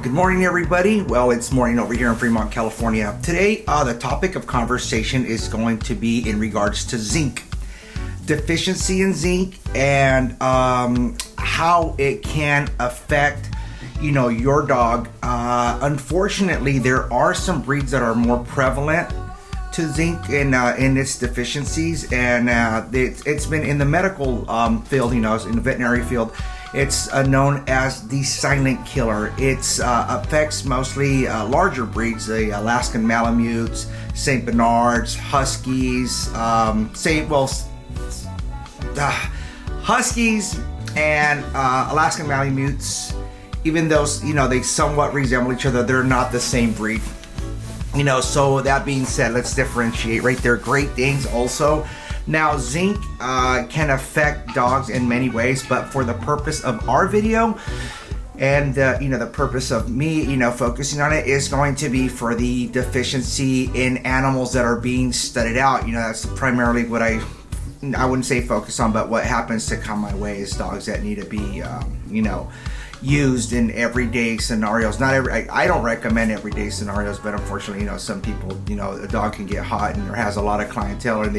Good morning, everybody. Well, it's morning over here in Fremont, California. Today, the topic of conversation is going to be in regards to zinc, deficiency in zinc, and how it can affect, your dog. Unfortunately, there are some breeds that are more prevalent to zinc in its deficiencies, and it's been in the medical field, in the veterinary field. It's known as the silent killer. It affects mostly larger breeds, the Alaskan Malamutes, St. Bernards, Huskies, Huskies and Alaskan Malamutes. Even though they somewhat resemble each other, they're not the same breed. So that being said, let's differentiate right there. Great Danes also. Now, zinc can affect dogs in many ways, but for the purpose of our video and the purpose of me, focusing on it is going to be for the deficiency in animals that are being studied out. That's primarily what I wouldn't say focus on, but what happens to come my way is dogs that need to be, used in everyday scenarios. I don't recommend everyday scenarios, but unfortunately, some people, a dog can get hot and there has a lot of clientele, and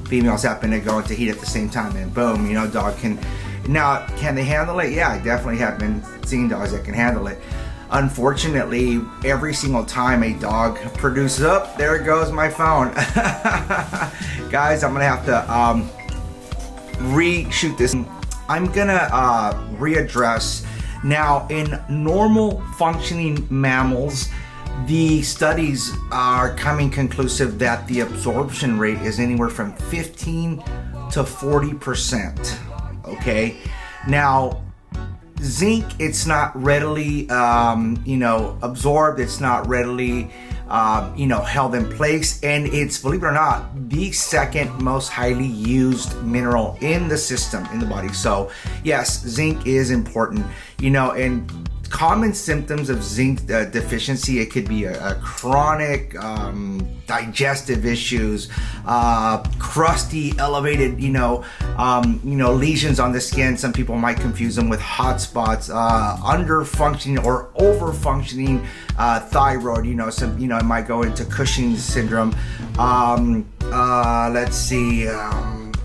females happen to go into heat at the same time, and boom, dog can. Now, can they handle it? Yeah, I definitely have been seeing dogs that can handle it. Unfortunately, every single time a dog produces, there goes my phone. Guys, I'm gonna have to reshoot this. I'm gonna readdress. Now, in normal functioning mammals, the studies are coming conclusive that the absorption rate is anywhere from 15 to 40%. Okay, now zinc, it's not readily absorbed. It's not readily held in place, and it's, believe it or not, the second most highly used mineral in the system, in the body. So yes, zinc is important. And common symptoms of zinc deficiency, it could be a chronic digestive issues, crusty, elevated, lesions on the skin. Some people might confuse them with hot spots, under-functioning or over-functioning thyroid. It might go into Cushing's syndrome.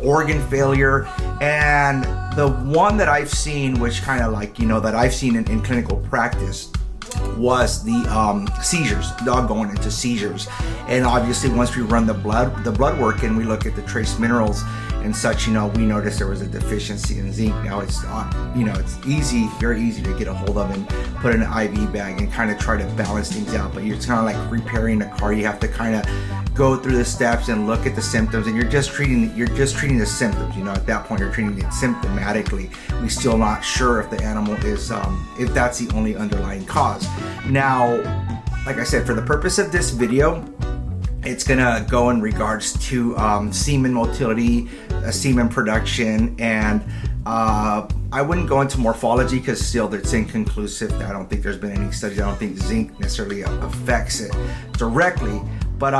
Organ failure. And the one that I've seen, which that I've seen in clinical practice, was the seizures, dog going into seizures. And obviously, once we run the blood work and we look at the trace minerals and such, we noticed there was a deficiency in zinc. Now it's it's very easy to get a hold of and put in an IV bag and kind of try to balance things out. But it's kind of like repairing a car. You have to kind of go through the steps and look at the symptoms, and you're just treating the symptoms. At that point, you're treating it symptomatically. We're still not sure if the animal is if that's the only underlying cause. Now, like I said, for the purpose of this video, it's gonna go in regards to semen motility, semen production, and I wouldn't go into morphology because still it's inconclusive. I don't think there's been any studies. I don't think zinc necessarily affects it directly. But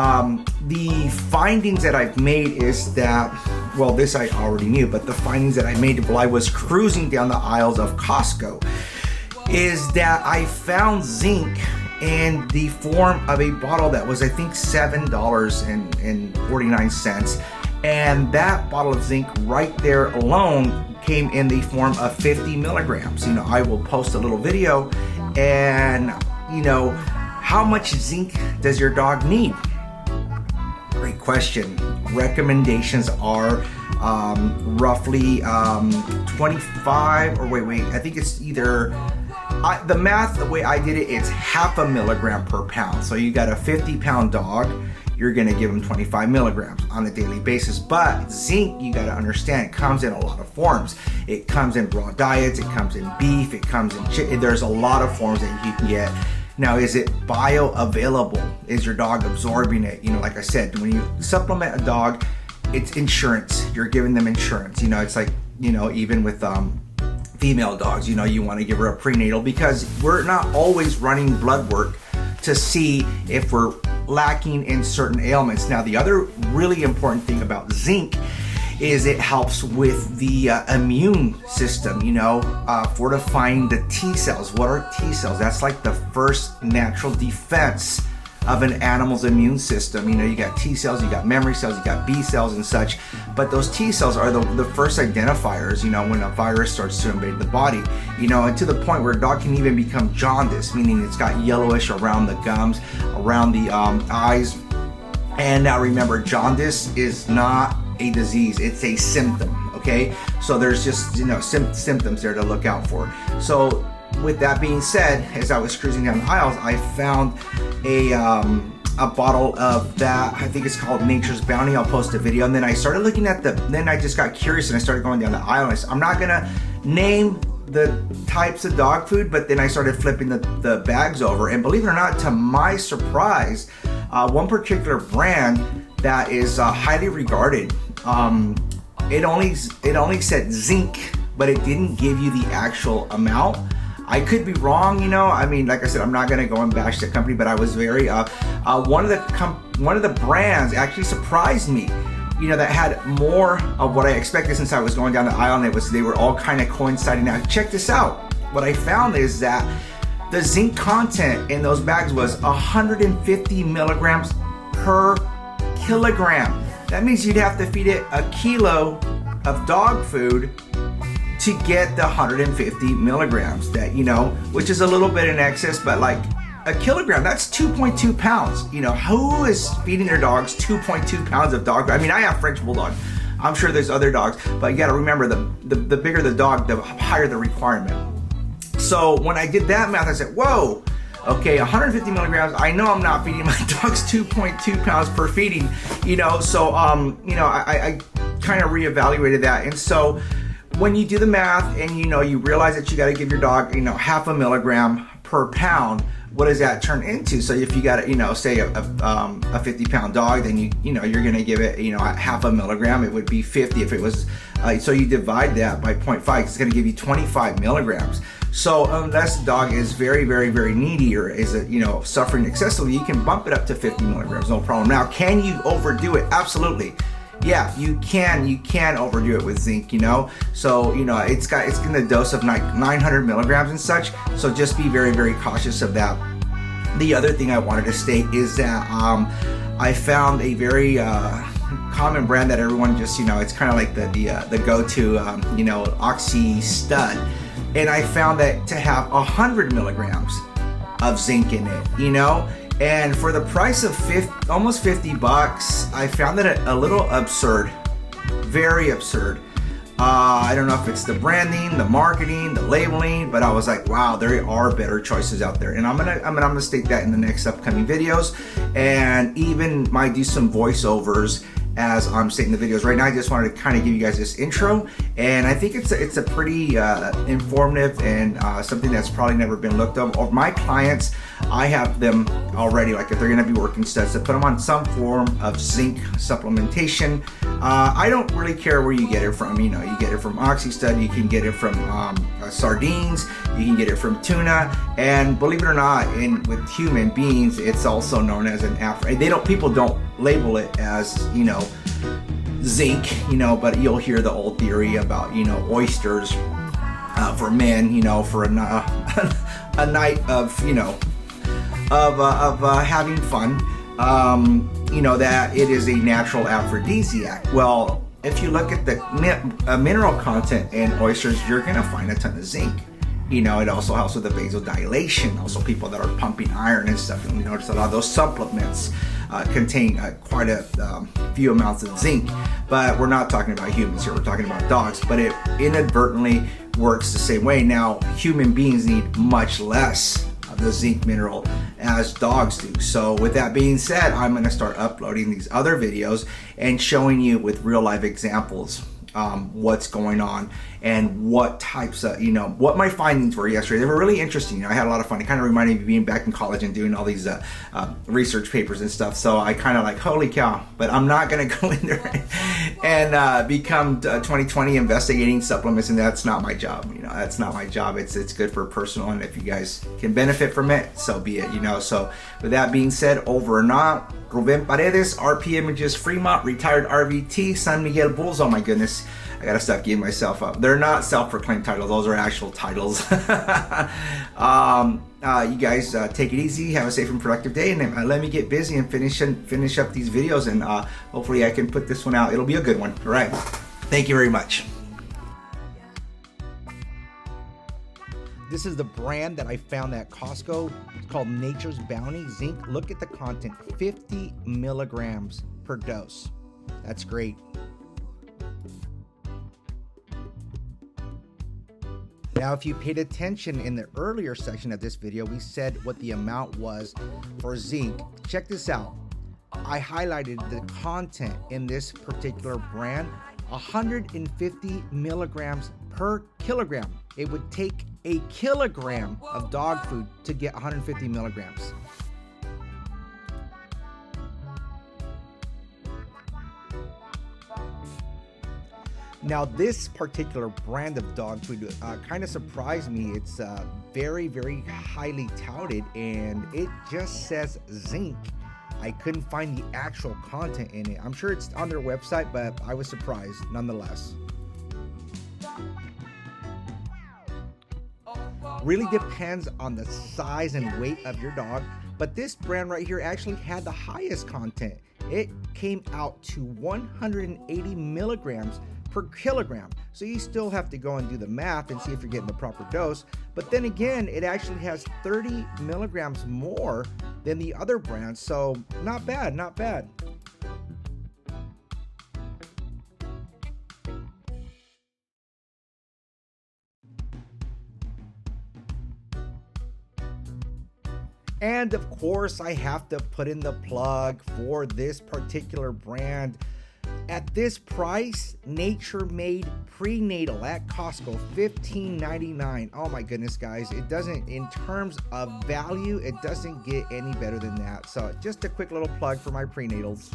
the findings that I've made is that, well, this I already knew, but the findings that I made while I was cruising down the aisles of Costco is that I found zinc in the form of a bottle that was, I think, $7.49. And that bottle of zinc right there alone came in the form of 50 milligrams. I will post a little video, and how much zinc does your dog need? Great question. Recommendations are roughly 25, or wait, I think it's either, the math, the way I did it, it's half a milligram per pound. So you got a 50-pound dog, you're gonna give them 25 milligrams on a daily basis. But zinc, you gotta understand, it comes in a lot of forms. It comes in raw diets, it comes in beef, it comes in chicken. There's a lot of forms that you can get. Now, is it bioavailable? Is your dog absorbing it? Like I said, when you supplement a dog, it's insurance. You're giving them insurance. It's like, even with female dogs, you want to give her a prenatal, because we're not always running blood work to see if we're lacking in certain ailments. Now, the other really important thing about zinc is it helps with the immune system, you know, fortifying the T cells. What are T cells? That's like the first natural defense of an animal's immune system. You know, you got T cells, you got memory cells, you got B cells and such, but those T cells are the first identifiers, you know, when a virus starts to invade the body, you know, and to the point where a dog can even become jaundice, meaning it's got yellowish around the gums, around the eyes. And now remember, jaundice is not a disease, it's a symptom, okay? So there's just, you know, symptoms there to look out for. So with that being said, as I was cruising down the aisles, I found a bottle of that, I think it's called Nature's Bounty. I'll post a video. And then I started looking at then I just got curious and I started going down the aisle. And I'm not gonna name the types of dog food, but then I started flipping the bags over. And believe it or not, to my surprise, one particular brand that is highly regarded, it only said zinc, but it didn't give you the actual amount. I could be wrong, you know. I mean, like I said, I'm not gonna go and bash the company, but I was very one of the brands actually surprised me, you know, that had more of what I expected since I was going down the aisle, and they were all kind of coinciding. Now check this out. What I found is that the zinc content in those bags was 150 milligrams per kilogram. That means you'd have to feed it a kilo of dog food to get the 150 milligrams, that, you know, which is a little bit in excess, but like a kilogram, that's 2.2 pounds. You know, who is feeding their dogs 2.2 pounds of dog food? I mean, I have French Bulldog. I'm sure there's other dogs, but you gotta remember, the bigger the dog, the higher the requirement. So when I did that math, I said, whoa, okay, 150 milligrams. I know I'm not feeding my dogs 2.2 pounds per feeding, you know, so, you know, I kind of reevaluated that. And so when you do the math and, you know, you realize that you got to give your dog, you know, half a milligram per pound, what does that turn into? So if you got, you know, say a 50-pound dog, then you know, you're going to give it, you know, half a milligram. It would be 50 if it was, so you divide that by 0.5, it's going to give you 25 milligrams. So unless the dog is very, very, very needy or is, you know, suffering excessively, you can bump it up to 50 milligrams, no problem. Now, can you overdo it? Absolutely. Yeah, you can overdo it with zinc, you know. So, you know, it's in the dose of 900 milligrams and such. So just be very, very cautious of that. The other thing I wanted to state is that I found a very common brand that everyone just, you know, it's kind of like the go-to, you know, Oxy Stud. And I found that to have 100 milligrams of zinc in it, you know. And for the price of almost $50, I found that a little absurd, very absurd. I don't know if it's the branding, the marketing, the labeling, but I was like, wow, there are better choices out there. And I'm gonna state that in the next upcoming videos, and even might do some voiceovers as I'm stating the videos. Right now, I just wanted to kind of give you guys this intro, and I think it's a pretty informative and something that's probably never been looked at. Of my clients, I have them already, like if they're gonna be working studs, to put them on some form of zinc supplementation. I don't really care where you get it from. You know, you get it from Oxy Stud, you can get it from sardines, you can get it from tuna, and believe it or not, with human beings, it's also known as an people don't label it as, you know, zinc, you know, but you'll hear the old theory about, you know, oysters for men, you know, for a night of, you know, of having fun, you know, that it is a natural aphrodisiac. Well, if you look at the mineral content in oysters, you're gonna find a ton of zinc. You know, it also helps with the vasodilation. Also, people that are pumping iron and stuff, you'll notice a lot of those supplements contain quite a few amounts of zinc. But we're not talking about humans here, we're talking about dogs. But it inadvertently works the same way. Now, human beings need much less of the zinc mineral as dogs do. So with that being said, I'm going to start uploading these other videos and showing you with real life examples what's going on and what types of, you know, what my findings were yesterday. They were really interesting. You know, I had a lot of fun. It kind of reminded me of being back in college and doing all these research papers and stuff. So I kind of like, holy cow, but I'm not going to go in there and become 2020 investigating supplements, and that's not my job. You know, that's not my job. It's good for personal, and if you guys can benefit from it, so be it, you know. So with that being said, over and out. Ruben Paredes, RP Images, Fremont, Retired RVT, San Miguel Bulls. Oh my goodness, I gotta stop giving myself up. They're not self-proclaimed titles, those are actual titles. You guys take it easy, have a safe and productive day, and let me get busy and finish up these videos, and hopefully I can put this one out. It'll be a good one. All right, thank you very much. This is the brand that I found at Costco. It's called Nature's Bounty Zinc. Look at the content, 50 milligrams per dose. That's great. Now, if you paid attention in the earlier section of this video, we said what the amount was for zinc. Check this out. I highlighted the content in this particular brand, 150 milligrams per kilogram. It would take a kilogram of dog food to get 150 milligrams. Now, this particular brand of dog food kind of surprised me. It's very, very highly touted, and it just says zinc. I couldn't find the actual content in it. I'm sure it's on their website, but I was surprised nonetheless. Really depends on the size and weight of your dog, but this brand right here actually had the highest content. It came out to 180 milligrams per kilogram. So you still have to go and do the math and see if you're getting the proper dose. But then again, it actually has 30 milligrams more than the other brands. So not bad, not bad. And of course, I have to put in the plug for this particular brand. At this price, Nature Made Prenatal at Costco, $15.99. Oh my goodness, guys. It doesn't, in terms of value, it doesn't get any better than that. So just a quick little plug for my prenatals.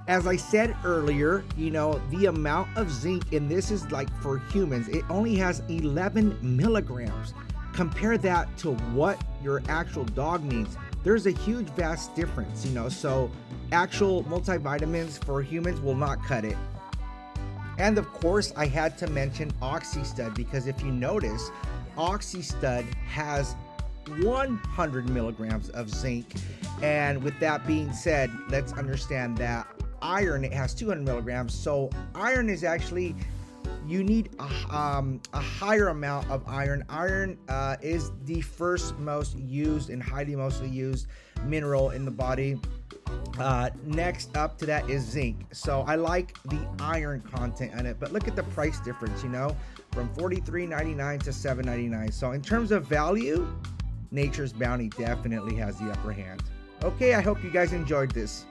As I said earlier, you know, the amount of zinc in this is like for humans, it only has 11 milligrams. Compare that to what your actual dog needs. There's a huge vast difference, you know, so actual multivitamins for humans will not cut it. And of course, I had to mention Oxystud, because if you notice, Oxystud has 100 milligrams of zinc. And with that being said, let's understand that iron, it has 200 milligrams. So iron is actually, you need a higher amount of iron. Iron is the first most used and highly mostly used mineral in the body. Next up to that is zinc. So I like the iron content in it, but look at the price difference, you know, from $43.99 to $7.99. So in terms of value, Nature's Bounty definitely has the upper hand. Okay, I hope you guys enjoyed this.